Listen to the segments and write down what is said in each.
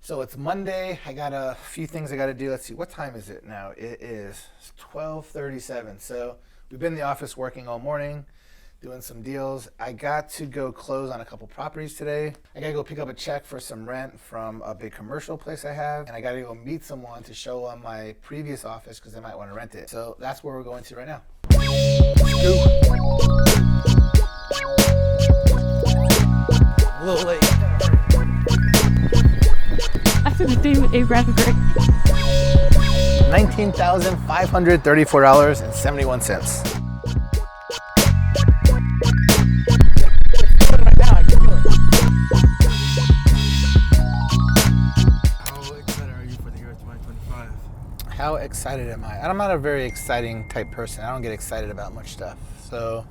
So it's Monday. I got a few things I got to do. Let's see, what time is it now? It is 12:37. So we've been in the office working all morning, doing some deals. I got to go close on a couple properties today. I got to go pick up a check for some rent from a big commercial place I have. And I got to go meet someone to show them my previous office because they might want to rent it. So that's where we're going to right now. A little late. After the day with Abraham break. $19,534.71. How excited am I? I'm not a very exciting type person. I don't get excited about much stuff. So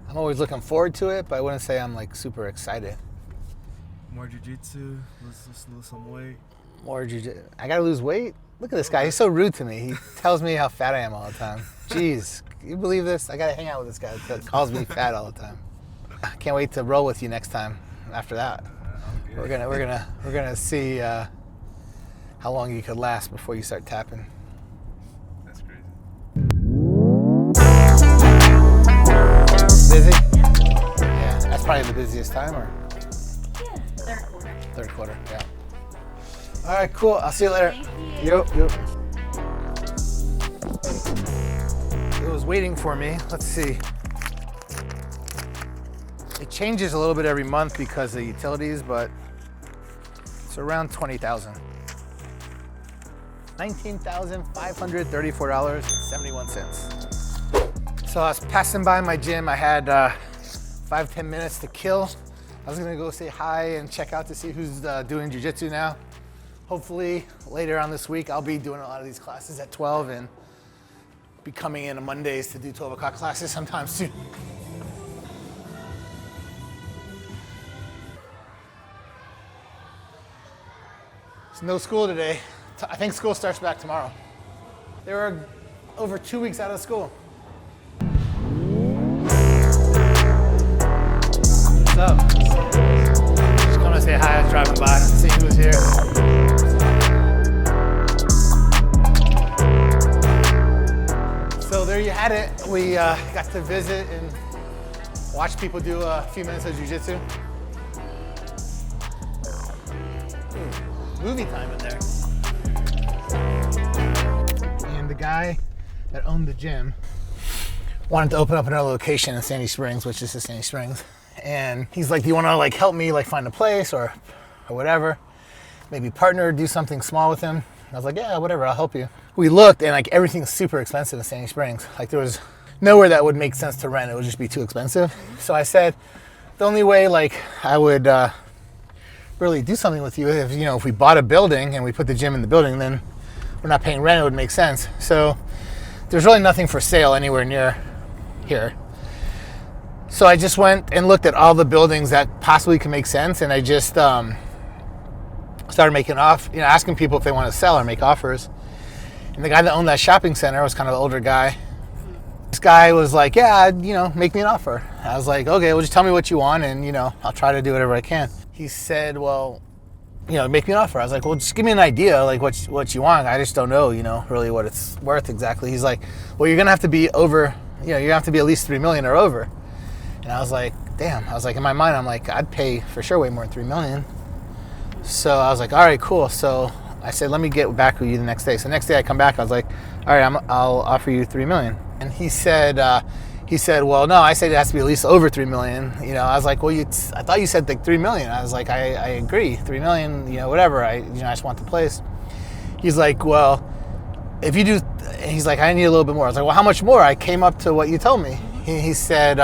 I'm always looking forward to it, but I wouldn't say I'm like super excited. More Jiu-Jitsu, lose some weight. More Jiu-Jitsu. I gotta lose weight? Look at this guy. He's so rude to me. He tells me how fat I am all the time. Jeez, can you believe this? I gotta hang out with this guy that calls me fat all the time. I can't wait to roll with you next time. After that, we're gonna see how long you could last before you start tapping. That's crazy. Busy? Yeah, that's probably the busiest time, or? Yeah, third quarter. Third quarter, yeah. All right, cool. I'll see you later. Thank you. Yep. It was waiting for me. Let's see. It changes a little bit every month because of utilities, but it's around $20,000. $19,534.71. So I was passing by my gym. I had 5-10 minutes to kill. I was gonna go say hi and check out to see who's doing Jiu-Jitsu now. Hopefully later on this week, I'll be doing a lot of these classes at 12 and be coming in on Mondays to do 12 o'clock classes sometime soon. There's no school today. I think school starts back tomorrow. They were over 2 weeks out of school. What's up? Just coming to say hi. I was driving by and see who was here. So there you had it. We got to visit and watch people do a few minutes of Jiu-Jitsu. Movie time in there. And the guy that owned the gym wanted to open up another location in Sandy Springs, which is the Sandy Springs. And he's like, do you want to like help me like find a place or whatever? Maybe partner, do something small with him. I was like, yeah, whatever, I'll help you. We looked and like everything's super expensive in Sandy Springs. Like there was nowhere that would make sense to rent. It would just be too expensive. So I said, the only way like I would really do something with you if, you know, if we bought a building and we put the gym in the building, then we're not paying rent, it would make sense. So there's really nothing for sale anywhere near here. So I just went and looked at all the buildings that possibly could make sense, and I just started asking people if they want to sell or make offers. And the guy that owned that shopping center was kind of an older guy. This guy was like, yeah, make me an offer. I was like, okay, well, just tell me what you want, and, I'll try to do whatever I can. He said, well, make me an offer. I was like, well, just give me an idea, like what you want. I just don't know, really what it's worth exactly. He's like, well, you're going to have to be over, you're going to have to be at least $3 million or over. And I was like, damn. I was like, in my mind, I'm like, I'd pay for sure way more than $3 million. So I was like, all right, cool. So I said, let me get back with you the next day. So the next day I come back, I was like, all right, I'll offer you $3 million. And he said, well, no, I said it has to be at least over $3 million. I was like, well, I thought you said like $3 million. I was like, I agree, $3 million, whatever. I just want the place. He's like, well, if you do, he's like, I need a little bit more. I was like, well, how much more? I came up to what you told me. He said,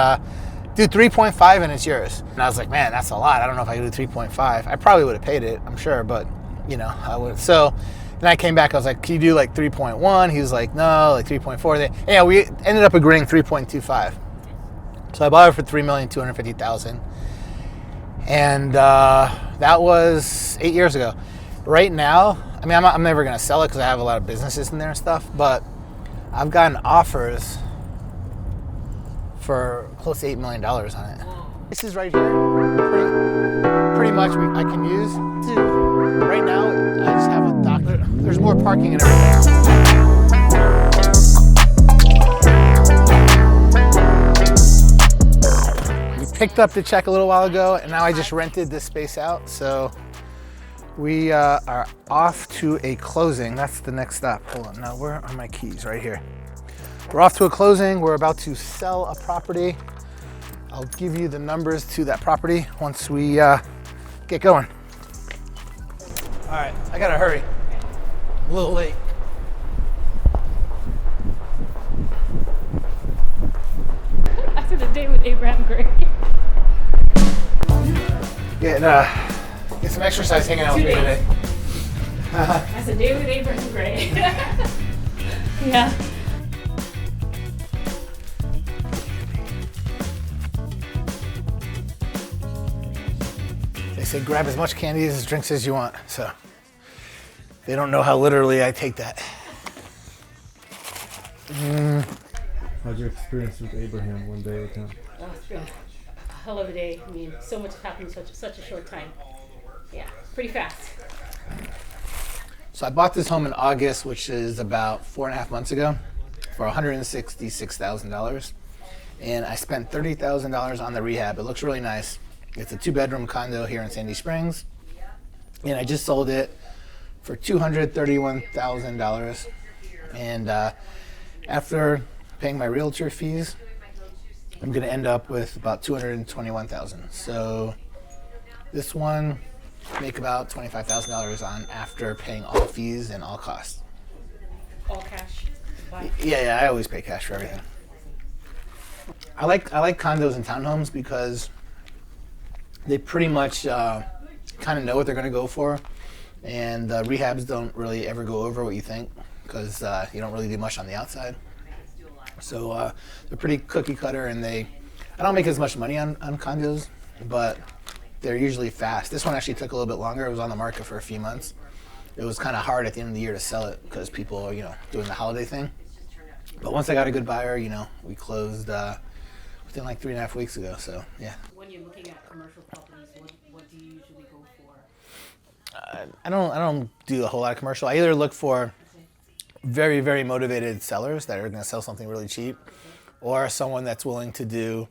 do 3.5 and it's yours. And I was like, man, that's a lot. I don't know if I could do 3.5. I probably would have paid it, I'm sure, but I would. So then I came back, I was like, can you do like 3.1? He was like, no, like 3.4. Yeah, we ended up agreeing 3.25. So I bought it for $3,250,000. And that was 8 years ago. Right now, I mean, I'm never gonna sell it because I have a lot of businesses in there and stuff, but I've gotten offers for close to $8 million on it. This is right here, pretty much I can use. Right now, parking and everything. We picked up the check a little while ago, and now I just rented this space out. So we are off to a closing. That's the next stop. Hold on, now where are my keys? Right here. We're off to a closing. We're about to sell a property. I'll give you the numbers to that property once we get going. All right, I gotta hurry. I'm a little late. After the day with Abraham Gray. Get some exercise hanging out with me today. That's a day with Abraham Gray. Yeah. They say grab as much candy as drinks as you want, so they don't know how literally I take that. How's your experience with Abraham one day with him? Oh, it's been a hell of a day. I mean, so much has happened in such a short time. Yeah, pretty fast. So I bought this home in August, which is about 4.5 months ago, for $166,000. And I spent $30,000 on the rehab. It looks really nice. It's a 2-bedroom condo here in Sandy Springs. And I just sold it for $231,000. And after paying my realtor fees, I'm gonna end up with about $221,000. So this one, make about $25,000 on after paying all fees and all costs. All cash. Bye. Yeah, I always pay cash for everything. I like condos and townhomes because they pretty much kind of know what they're gonna go for, and rehabs don't really ever go over what you think because you don't really do much on the outside. So they're pretty cookie cutter, and I don't make as much money on condos, but they're usually fast. This one actually took a little bit longer. It was on the market for a few months. It was kind of hard at the end of the year to sell it because people are, doing the holiday thing. But once I got a good buyer, we closed within like 3.5 weeks ago. So yeah. When you're looking at commercial properties, what do you usually go for? I don't do a whole lot of commercial. I either look for very, very motivated sellers that are going to sell something really cheap, or someone that's willing to do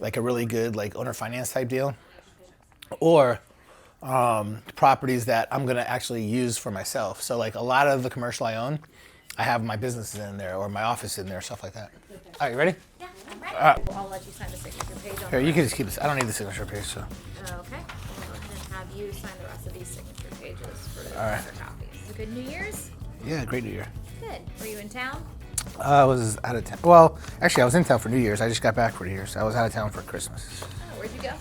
like a really good like owner finance type deal, or properties that I'm going to actually use for myself. So like a lot of the commercial I own, I have my businesses in there or my office in there, stuff like that. All right, you ready? Yeah, I'm ready. I'll let you sign the signature page on Here, the you can rest. just keep this. I don't need the signature page, so. Okay. I'll go ahead and have you sign the rest of these signature pages for the All right. extra copies. A good New Year's? Yeah, great New Year. Good. Were you in town? I was out of town. Well, actually, I was in town for New Year's. I just got back for New Year's. I was out of town for Christmas. Oh, where'd you go?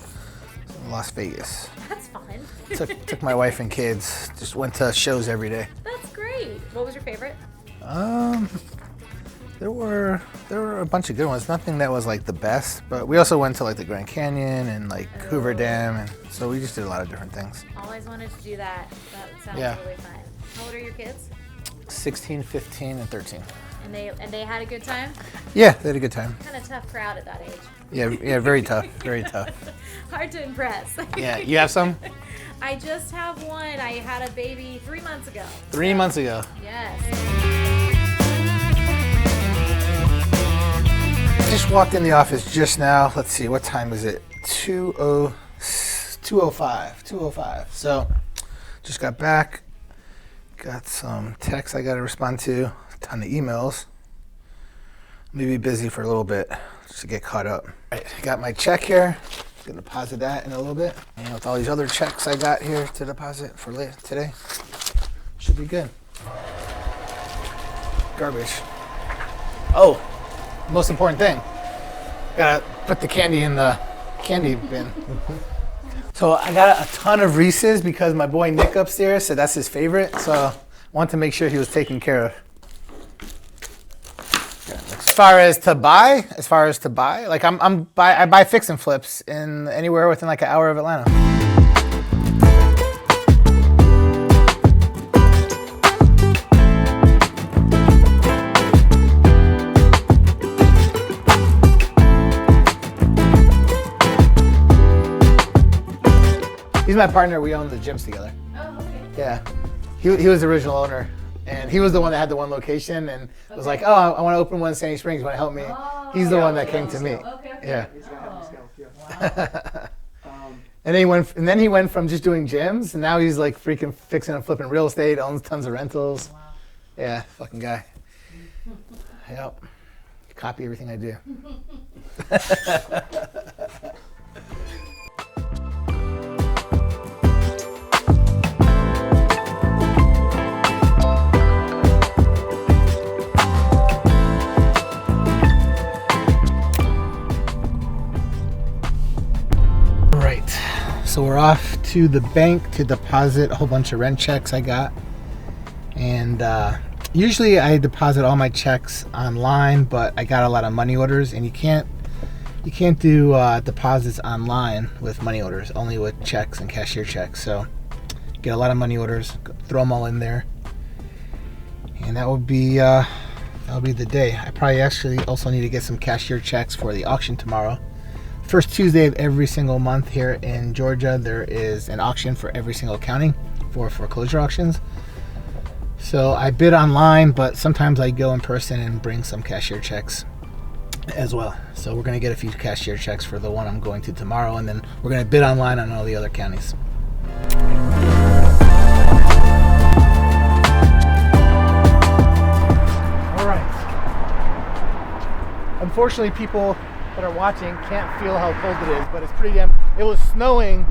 Las Vegas. That's fun. Took my wife and kids. Just went to shows every day. That's great. What was your favorite? There were a bunch of good ones. Nothing that was like the best, but we also went to like the Grand Canyon and like Hoover Dam, and so we just did a lot of different things. Always wanted to do that. That sounds Yeah. really fun. How old are your kids? 16, 15, and 13. And they had a good time? Yeah, they had a good time. Kind of tough crowd at that age. Yeah, very tough, very tough. Hard to impress. Yeah, you have some? I just have one. I had a baby 3 months ago. 3 months ago. Yes. Just walked in the office just now. Let's see, what time is it? 2:05. So, just got back. Got some texts I got to respond to. A ton of emails. Maybe busy for a little bit just to get caught up. Right, got my check here. Gonna deposit that in a little bit. And with all these other checks I got here to deposit for later today, should be good. Garbage. Oh, most important thing. Gotta put the candy in the candy bin. So I got a ton of Reese's because my boy Nick upstairs said that's his favorite. So I wanted to make sure he was taken care of. As far as to buy, like I buy fix and flips in anywhere within like an hour of Atlanta. He's my partner. We own the gyms together. Oh, okay. Yeah, he was the original owner And he was the one that had the one location and was like, oh, I want to open one in Sandy Springs. You want to help me? He's the one that came to me. Yeah. And then he went from just doing gyms, and now he's like freaking fixing and flipping real estate, owns tons of rentals. Wow. Yeah, fucking guy. Yep. Copy everything I do. So we're off to the bank to deposit a whole bunch of rent checks I got. And usually I deposit all my checks online, but I got a lot of money orders, and you can't do deposits online with money orders, only with checks and cashier checks. So get a lot of money orders, throw them all in there, and that'll be the day. I probably actually also need to get some cashier checks for the auction tomorrow. First Tuesday of every single month here in Georgia, there is an auction for every single county for foreclosure auctions. So I bid online, but sometimes I go in person and bring some cashier checks as well. So we're going to get a few cashier checks for the one I'm going to tomorrow, and then we're going to bid online on all the other counties. All right. Unfortunately, people that are watching can't feel how cold it is, but it's pretty damn. It was snowing,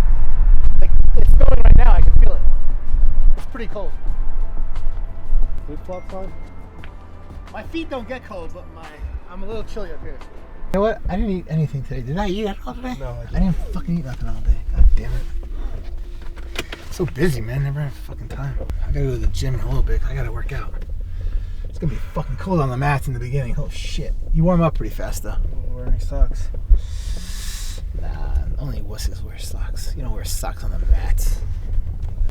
like it's snowing right now. I can feel it. It's pretty cold. Flip flops on? My feet don't get cold, but I'm a little chilly up here. You know what? I didn't eat anything today. Did I eat at all today? No, I didn't fucking eat nothing all day. God damn it. So busy, man. Never have fucking time. I gotta go to the gym in a little bit. I gotta work out. It's gonna be fucking cold on the mats in the beginning. Oh shit. You warm up pretty fast though. Wearing socks. Nah, only wusses wear socks. You don't wear socks on the mats.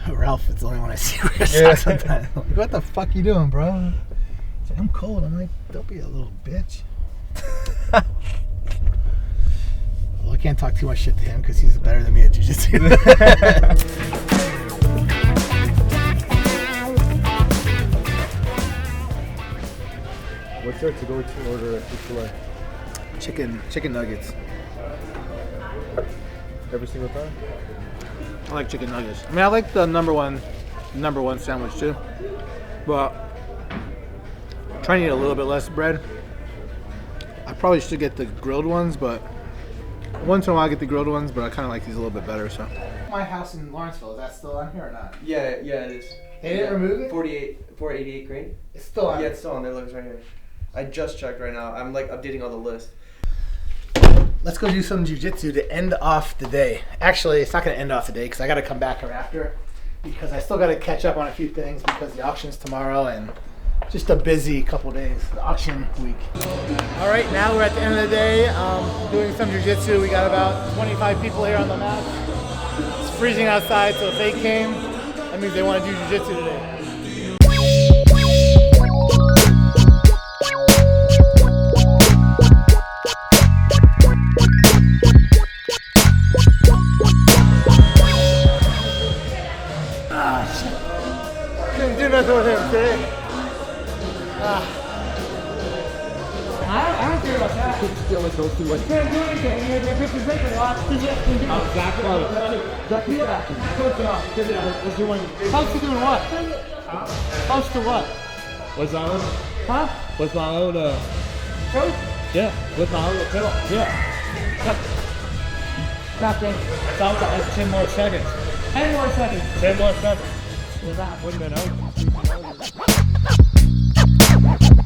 Ralph is the only one I see wear socks sometimes. Like, what the fuck you doing, bro? He's like, I'm cold. I'm like, don't be a little bitch. Well, I can't talk too much shit to him because he's better than me at Jiu-Jitsu. What's your to-go-to order at Chick-fil-A? Chicken nuggets. Every single time? I like chicken nuggets. I mean, I like the number one sandwich too, but I'm trying to eat a little bit less bread. I probably should get the grilled ones, but once in a while I get the grilled ones, but I kind of like these a little bit better. So. My house in Lawrenceville, is that still on here or not? Yeah, it is. They didn't remove it? 488 Green. It's still on. Yeah, it's still on there. Look, it's right here. I just checked right now. I'm like updating all the lists. Let's go do some jiu-jitsu to end off the day. Actually, it's not going to end off the day because I got to come back here after because I still got to catch up on a few things because the auction's tomorrow and just a busy couple days, the auction week. All right, now we're at the end of the day doing some jiu-jitsu. We got about 25 people here on the mat. It's freezing outside, so if they came, that means they want to do jiu-jitsu today. Couldn't do nothing with him today. I don't care about that. Still like those two like Can't do anything. You're disrespecting a lot. Exactly. What's he doing? Close to doing what? Close to what? What's my own? Huh? What's my own Coach? yeah, what's my own pedal? Yeah. Nothing. That's 10 more seconds. 10 more seconds. 10 more seconds. What's that? Wouldn't have been over.